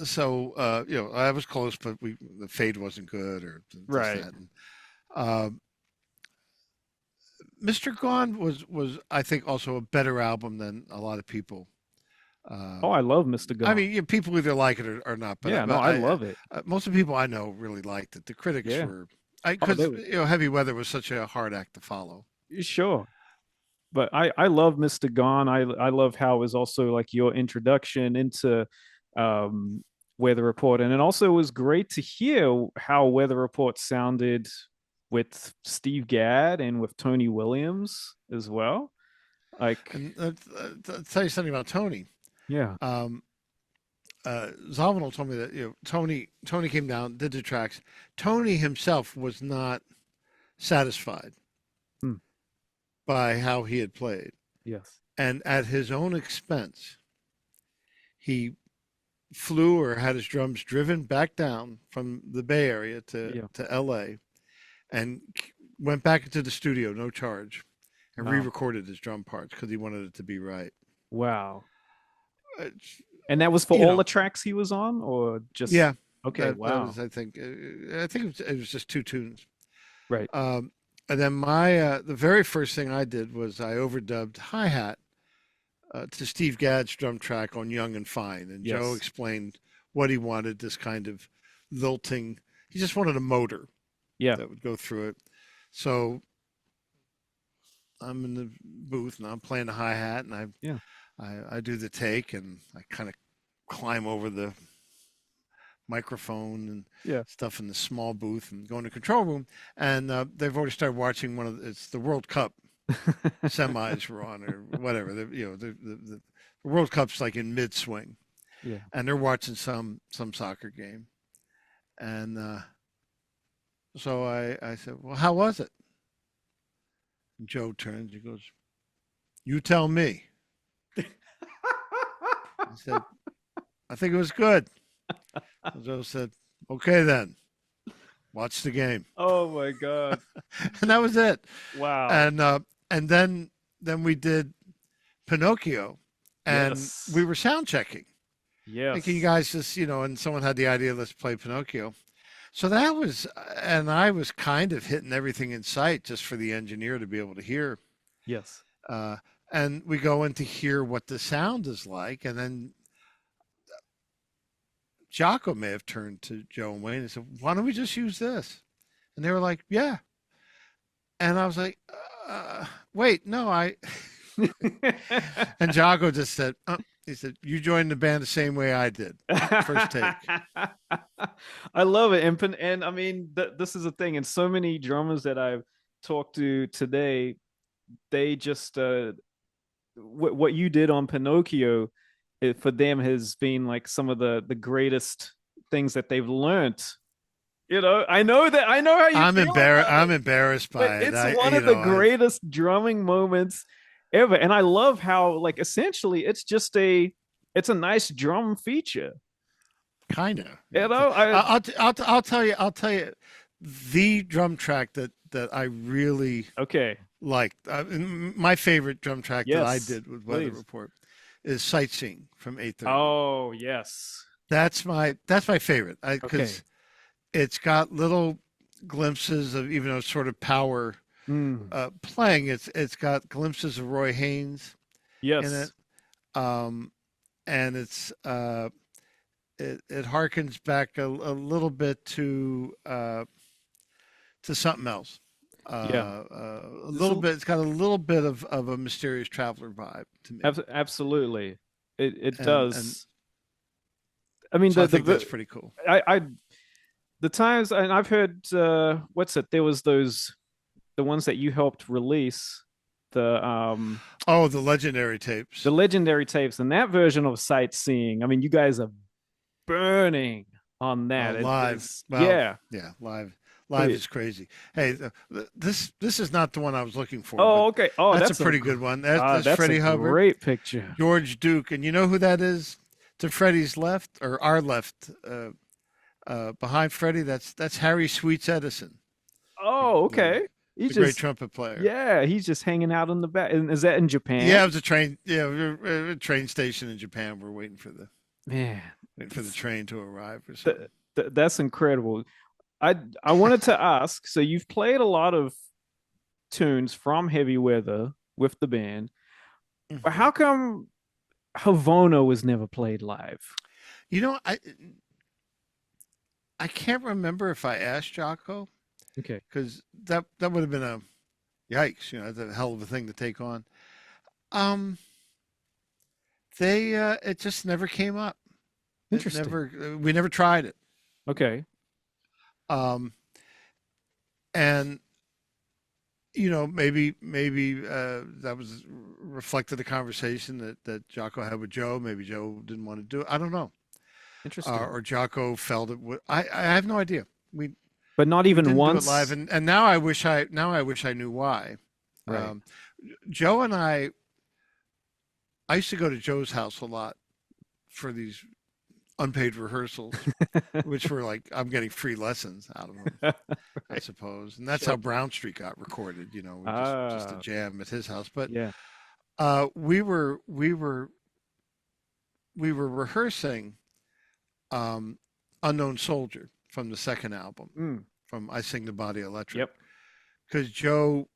So I was close, but the fade wasn't good, or this Right. that. And, um, Mr. Gone was I think also a better album than a lot of people. Oh, I love Mr. I Gone. mean, people either like it or not, Yeah, no, but I love it. most of the people I know really liked it. The critics Yeah. were, Oh, they because were Heavy Weather was such a hard act to follow. sure. But I love Mr. Gone. I love how it was also like your introduction into um Weather Report. And it also was great to hear how Weather Report sounded with Steve Gadd and with Tony Williams as well. Like, And I'll tell you something about Tony. yeah. Um, Zavino told me that Tony came down, did the tracks. Tony himself was not satisfied Hmm. by how he had played, Yes. and at his own expense, he flew or had his drums driven back down from the Bay Area Yeah. to L.A. and went back into the studio, no charge, and Wow. re-recorded his drum parts because he wanted it to be right. Wow. It's, And that was for you all know, the tracks he was on, or just yeah, okay? that Wow. was I think it was just two tunes. Right. Um, and then the very first thing I did was I overdubbed hi hat to Steve Gadd's drum track on Young and Fine, and Joe Yes. explained what he wanted, this kind of lilting. He just wanted a motor Yeah. that would go through it. So I'm in the booth and I'm playing the hi hat, and Yeah. I do the take, and I kind of climb over the microphone and Yeah. stuff in the small booth and go in the control room, and they've already started watching it's the World Cup semis were on or whatever. The World Cup's like in mid swing, Yeah. and they're watching some soccer game, and so I said, well, how was it? And Joe turns, he goes, you tell me. I said, I think it was good. So Joe said, okay then, watch the game. Oh my God. And that was it. Wow. And then we did Pinocchio, and Yes. we were sound checking, thinking you Yes. guys just and someone had the idea, let's play Pinocchio. So that was, and I was kind of hitting everything in sight just for the engineer to be able to hear. Yes. Uh, and we go in to hear what the sound is like, and then Jocko may have turned to Joe and Wayne and said, why don't we just use this? And they were like, yeah. And I was like, wait, no, I. And Jocko just said, he said, you joined the band the same way I did. First take. I love it, and I mean, this is a thing. And so many drummers that I've talked to today, they just what you did on Pinocchio, for them has been like some of the greatest things that they've learned. I know that I know how you feel about I'm it, embarrassed but by it. it's one of the greatest drumming moments ever. And I love how, like, essentially it's a nice drum feature. Kind of. I'll tell you the drum track that I really Okay. liked. My favorite drum track that I Yes, did with Weather please. Report is Sightseeing from 830. Oh, yes. That's my favorite Okay. because it's got little glimpses of, even though it's sort of power Mm. playing. It's got glimpses of Roy Haynes in it, Yes. um, and it harkens back a little bit to something else. Yeah. A little bit. It's got a little bit of a Mysterious Traveler vibe to me, Absolutely. It and does. I mean, so I think that's pretty cool. I the times, and I've heard, what's it? There was the ones that you helped release, the Oh, the legendary the tapes. legendary tapes, and that version of Sightseeing. I mean, you guys are burning on Oh, that. It live. is, Well, yeah. yeah, live. Oh, Live yeah. is crazy. Hey, this is not the one I was looking for, but Oh, okay. Oh, that's a pretty good one. That's that's a Freddie Hubbard, great picture. George Duke, and you know who that is? To Freddie's left or our left, behind Freddie. That's Harry Sweets Edison, Oh, okay. He the great just, trumpet player. yeah, he's just hanging out in the back. And is that in Yeah, it Japan? was a train. Yeah, we were at a train station in Japan. We're Man, waiting for the train to arrive or th- something. that's incredible. I wanted to ask, so you've played a lot of tunes from Heavy Weather with the band. But Hmm. how come Havana was never played live? You know, I can't remember if I asked Jocko Okay. because that would have been a yikes. That's a hell of a thing to take on. Um, they it just never came up. It Interesting. never we never tried it. Okay. Um, and maybe that was reflected the conversation that Jocko had with Joe. Maybe Joe didn't want to do it. I don't know. Interesting. Or Jocko felt it would. I have no idea. But not We even didn't do it live, once. and now I wish I knew why. Right. Um, Joe and I used to go to Joe's house a lot for these unpaid rehearsals, which were like I'm getting free lessons out of them, I Right. suppose. And that's Sure. how Brown Street got recorded. We just a Ah, jam at his house. But yeah. uh, we were we were we were rehearsing um, Unknown Soldier from the second album, Mm, from I Sing the Body Electric, yep. because Joe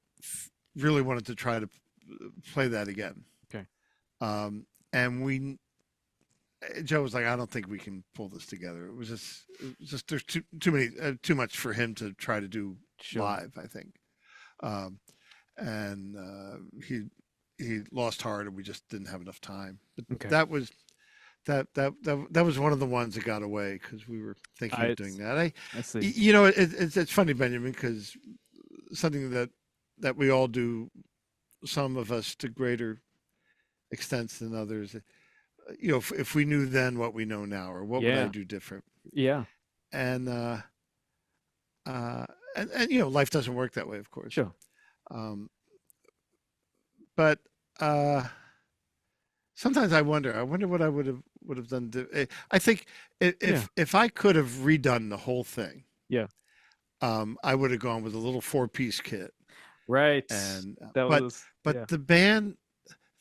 really wanted to try to play that again. Okay. And Joe was like, I don't think we can pull this together. It was just there's too much for him to try to do Sure. live, I think. Um, and he lost heart, and we just didn't have enough time. But Okay. that was one of the ones that got away because we were thinking of doing It's, that. I see. It's funny, Benjamin, because something that we all do, some of us to greater extents than others. If we knew then what we know now, or what would I Yeah. do different? Yeah. And uh, and life doesn't work that way, of course. Sure. Um, but uh, sometimes I wonder what I would have done. I think Yeah. if I could have redone the whole thing, Yeah. I would have gone with a little four-piece kit. Right. And That was, but yeah. the band,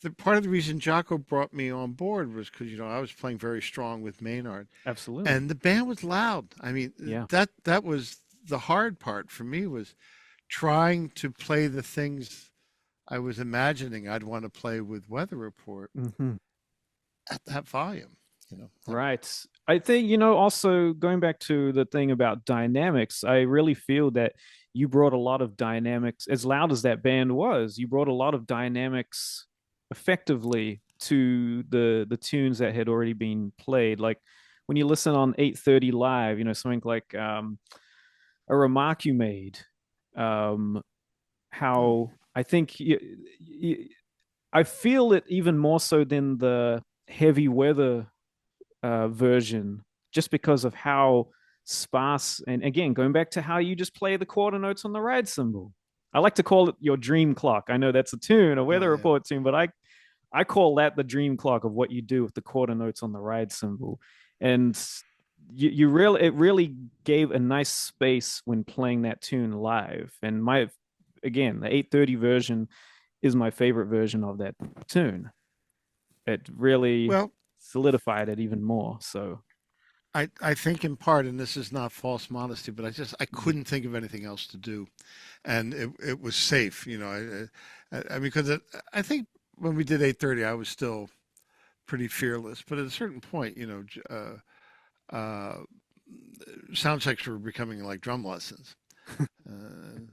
the part of the reason Jocko brought me on board was because I was playing very strong with Maynard, Absolutely. and the band was loud. I mean, Yeah. that was the hard part for me, was trying to play the things I was imagining I'd want to play with Weather Report Hmm. at that volume. Right. I think, also going back to the thing about dynamics, I really feel that you brought a lot of dynamics, as loud as that band was, you brought a lot of dynamics effectively to the tunes that had already been played. Like when you listen on 8:30 live, something like a remark you made, um, Hmm. how I think I feel it even more so than the heavy weather version, just because of how sparse. And again, going back to how you just play the quarter notes on the ride cymbal. I like to call it your dream clock. I know that's a tune, a Oh weather yeah. report tune, but I call that the dream clock of what you do with the quarter notes on the ride cymbal. And you really, it really gave a nice space when playing that tune live. And again, the 8:30 version is my favorite version of that tune. It really Well, solidified it even more. So I think in part, and this is not false modesty, but I couldn't think of anything else to do, and it was safe. I mean, because I think when we did 8:30, I was still pretty fearless, but at a certain point, sound checks were becoming like drum lessons.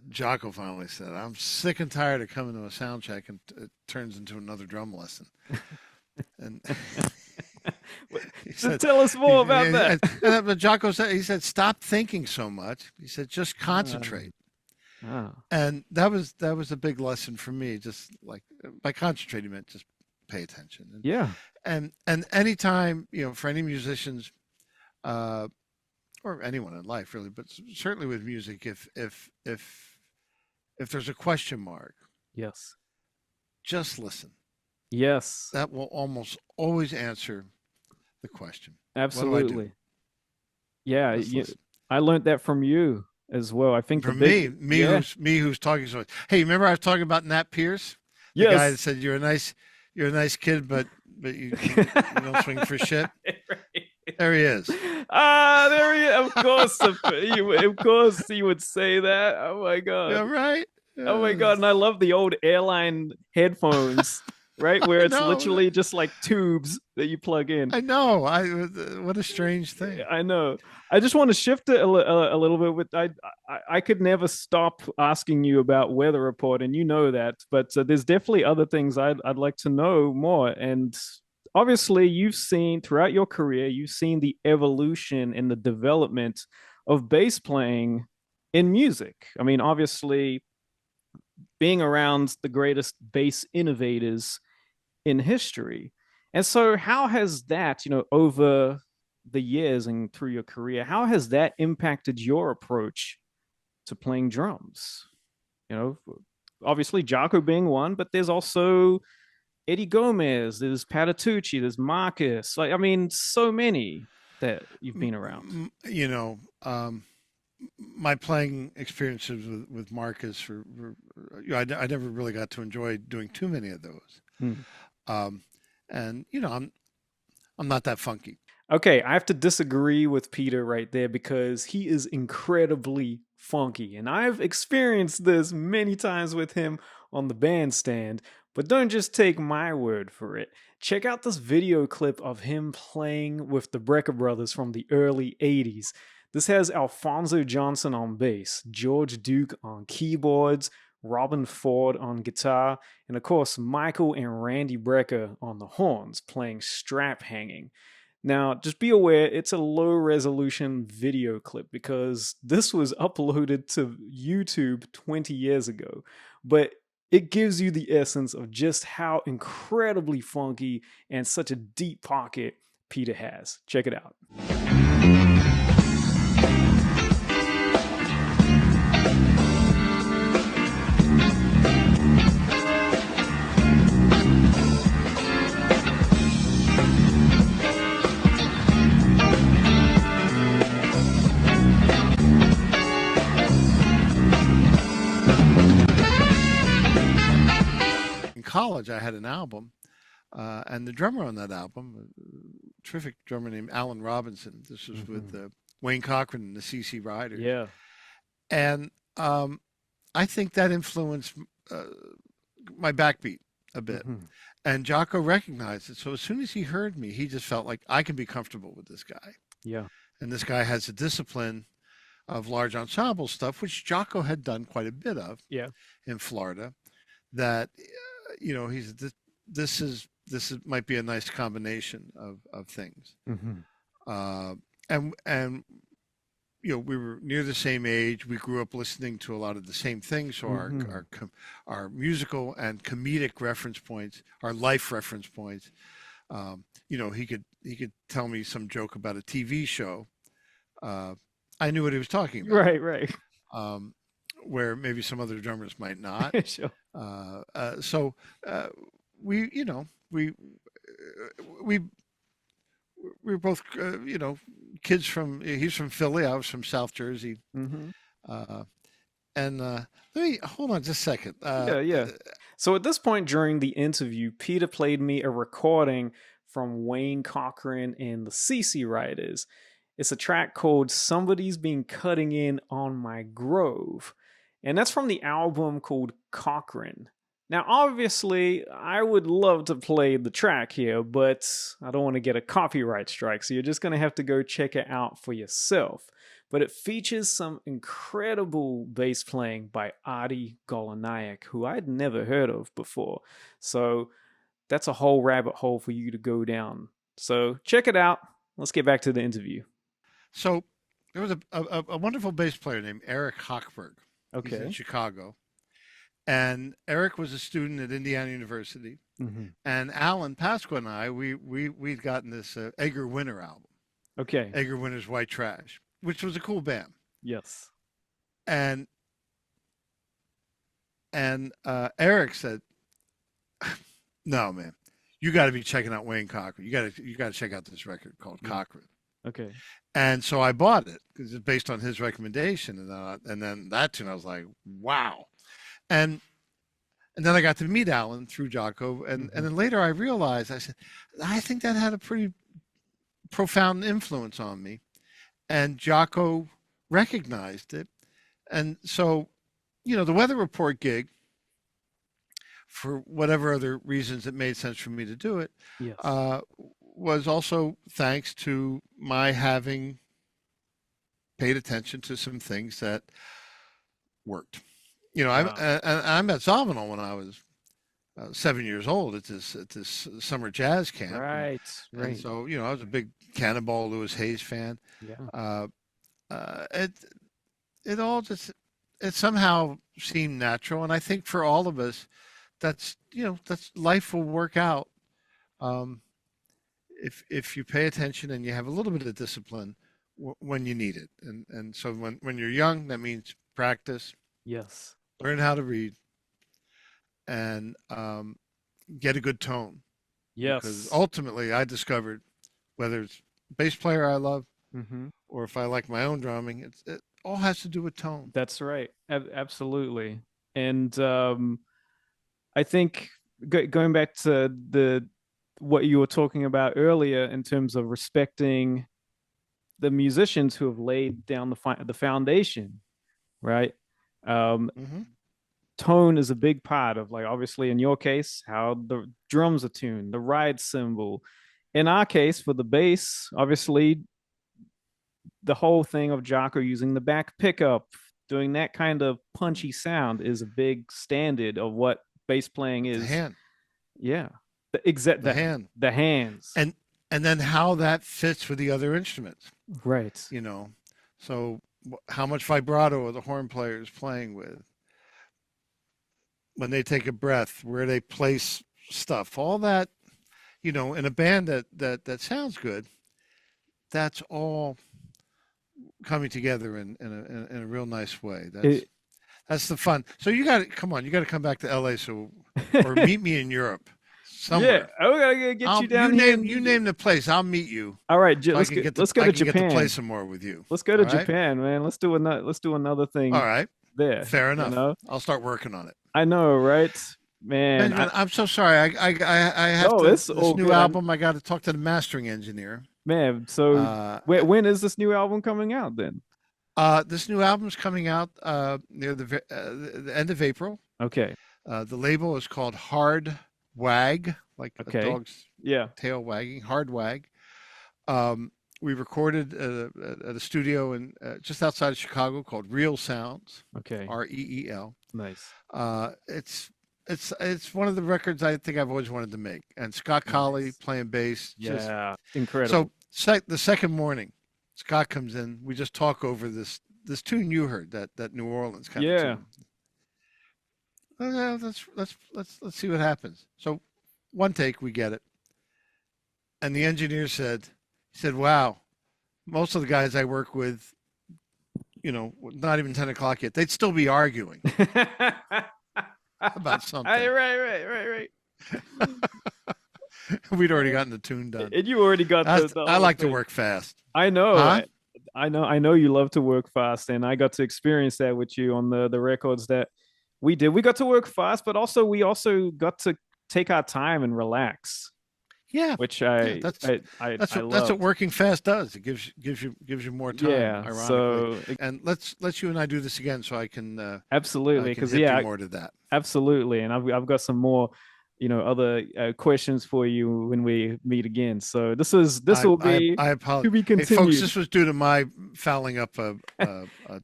Jocko finally said, "I'm sick and tired of coming to a sound check, and it turns into another drum lesson." And he said, tell us more about that. but Jocko said, he said, "Stop thinking so much." He said, "Just Uh, concentrate." ah, And that was a big lesson for me. Just like by concentrating meant just pay attention. And yeah, and anytime, for any musicians, uh, or anyone in life really, but certainly with music, if there's a question mark, yes, just listen. yes, That will almost always answer the question. What do I do? absolutely. Yeah, Just listen. I learned that from you as well. I think the From me, big, yeah, who's talking so much. Hey, remember I was talking about Nat Pierce, the guy that yes. said you're a nice kid, but you don't swing for shit. There he is. There he is. Of course he would say that. Oh my Yeah, god. right. Oh my Yeah. god. And I love the old airline headphones, right? Where I it's know. literally just like tubes that you plug in. I know. What a strange thing. I know. I just want to shift it a little bit. With I could never stop asking you about weather report, and you know that. But there's definitely other things I'd like to know more. And obviously, you've seen throughout your career, you've seen the evolution and the development of bass playing in music. I mean, obviously, being around the greatest bass innovators in history. And so, how has that, over the years and through your career, how has that impacted your approach to playing drums? You know, obviously Jaco being one, but there's also Eddie Gomez, there's Patitucci, there's Marcus. Like, I mean, so many that you've been around. You know, my playing experiences with Marcus you know, I never really got to enjoy doing too many of those. Hmm. Um, and you know, I'm not that funky. Okay, I have to disagree with Peter right there because he is incredibly funky. And I've experienced this many times with him on the bandstand. But don't just take my word for it. Check out this video clip of him playing with the Brecker Brothers from the early 80s. This has Alfonso Johnson on bass, George Duke on keyboards, Robin Ford on guitar, and of course Michael and Randy Brecker on the horns playing strap hanging. Now, just be aware it's a low resolution video clip because this was uploaded to YouTube 20 years ago. But it gives you the essence of just how incredibly funky and such a deep pocket Peter has. Check it out. In college, I had an album, and the drummer on that album, a terrific drummer named Alan Robinson. This was with Wayne Cochran and the CC Riders, Yeah. and I think that influenced uh, my backbeat a bit. Mhm. And Jocko recognized it. So as soon as he heard me, he just felt like I can be comfortable with this guy. Yeah. And this guy has a discipline of large ensemble stuff, which Jocko had done quite a bit of Yeah. in Florida. That you know, this is might be a nice combination of things. Hmm. Uh, and you know, we were near the same age. We grew up listening to a lot of the same things. So Hmm. our musical and comedic reference points, our life reference points. You know, he could tell me some joke about a TV show. Uh, I knew what he was talking about. Right, right. Um, where maybe some other drummers might not. Sure. So we, you know, we we were both, you know, kids from. He's from Philly. I was from South Jersey. Hmm. Uh, and let me hold on just a second. Yeah, yeah. So at this point during the interview, Peter played me a recording from Wayne Cochran and the CC Riders. It's a track called Somebody's Been Cutting In on My Grove. And that's from the album called Cochran. Now, obviously, I would love to play the track here, but I don't want to get a copyright strike, so you're just going to have to go check it out for yourself. But it features some incredible bass playing by Adi Golanayak, who I'd never heard of before. So that's a whole rabbit hole for you to go down. So check it out. Let's get back to the interview. so there was a wonderful bass player named Eric Hochberg. He's in Okay. Chicago, and Eric was a student at Indiana University. Hmm. And Alan Pasqua and I, we'd gotten this Edgar Winter album, Okay. Edgar Winter's White Trash, which was a cool band. Yes. And Eric said, "No, man, you got to be checking out Wayne Cochran. You got to check out this record called Mm. Cochran." Okay. And so I bought it because it's based on his recommendation, and then that tune I was like, "Wow!" And then I got to meet Alan through Jocko, and Hmm. then later I realized I said, I think that had a pretty profound influence on me, and Jocko recognized it, and so you know the Weather Report gig, for whatever other reasons it made sense for me to do it, Yes. uh, was also thanks to my having paid attention to some things that worked. You know, Wow. I met Salvino when I was 7 years old at this summer jazz camp, Right. and Right. so you know I was a big Cannonball Lewis Hayes fan. Yeah. Uh, it all just it somehow seemed natural, and I think for all of us, that's life will work out um, if you pay attention and you have a little bit of discipline when you need it. And so when you're young, that means practice, Yes. learn how to read, and get a good tone. Because Yes. ultimately, I discovered whether it's bass player I love Hmm. or if I like my own drumming, it all has to do with tone. That's right. Absolutely. And I think going back to the what you were talking about earlier in terms of respecting the musicians who have laid down the foundation, right? Um, Hmm. Tone is a big part of, like, obviously in your case how the drums are tuned, the ride cymbal. In our case for the bass, obviously the whole thing of Jocko using the back pickup, doing that kind of punchy sound is a big standard of what bass playing The is. hand, Yeah, the exact the hand, the hands. and and then how that fits with the other instruments. Right. You know, so how much vibrato are the horn players playing with? When they take a breath, where they place stuff, all that, in a band that sounds good, that's all coming together in a real nice way. It, That's the fun. So you got to come on, you got to come back to LA or meet me in Europe yeah, somewhere. I gotta get you I'll down here. you name the place. I'll meet you All right, so let's go I to can get to play Japan. some more with you. Let's go All to right? Japan, man. Let's do another All thing right. there. Fair You enough. know, I'll start working on it. I know, right, man? Benjamin, I'm so sorry. I have No, to it's this all new good. album. I got to talk to the mastering engineer. Man, so Uh, when is this new album coming out then? this new album's coming out near the end of April. Okay, The label is called Hard Wag, like a okay, dog's yeah, tail wagging. Hard Wag. Um, we recorded at a studio in just outside of Chicago called Real Sounds, okay, REEL. nice, It's one of the records I think I've always wanted to make. And Scott Colley nice, playing bass, just yeah, incredible. so the second morning, Scott comes in. We just talk over this tune you heard, that New Orleans kind of Yeah. tune. Let's see what happens. So one take, we get it, and the engineer said, "Wow, most of the guys I work with, not even 10 o'clock yet, they'd still be arguing about something. Right. We'd already gotten the tune done. And you already got the I whole like to thing. work fast, I know. huh? I know you love to work fast, and I got to experience that with you on the records that we did. We got to work fast, but also we also got to take our time and relax, Yeah, which yeah. I That's what loved. working fast does. It gives you more time, Yeah, ironically. so And let's you and I do this again so I absolutely, can because hip you yeah, more to that. absolutely, and I've got some more, other questions for you when we meet again. So this will be I to apologize. be Hey, folks, continued. this was due to my fouling up a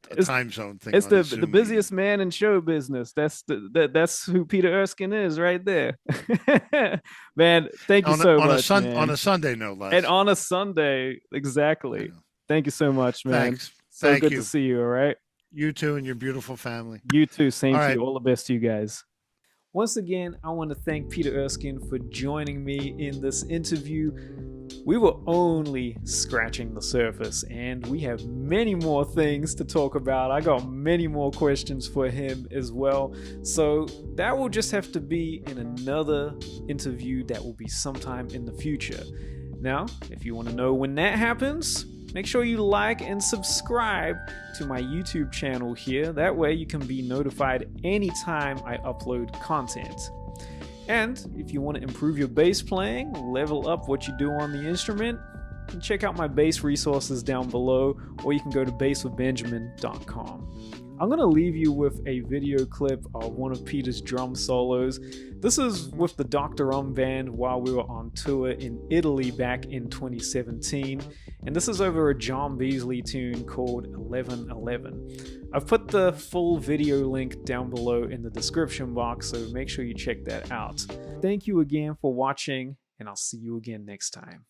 it's time zone thing it's on this the Zoom meeting. busiest man in show business. That's who Peter Erskine is right there. Man, thank you so much, On man. a Sunday, no And less. on a Sunday, I exactly. know. Thank you so much, man. Thanks. So Thank good to you. see you. All right. You too and your beautiful family. You too. Same All to right. you. All the best to you guys. Once again, I want to thank Peter Erskine for joining me in this interview. We were only scratching the surface, and we have many more things to talk about. I got many more questions for him as well. So that will just have to be in another interview that will be sometime in the future. Now, if you want to know when that happens, make sure you like and subscribe to my YouTube channel here. That way you can be notified anytime I upload content. And if you want to improve your bass playing, level up what you do on the instrument, check out my bass resources down below, or you can go to basswithbenjamin.com. I'm going to leave you with a video clip of one of Peter's drum solos. This is with the Dr. Band while we were on tour in Italy back in 2017. And this is over a John Beasley tune called 1111. I've put the full video link down below in the description box, so make sure you check that out. Thank you again for watching, and I'll see you again next time.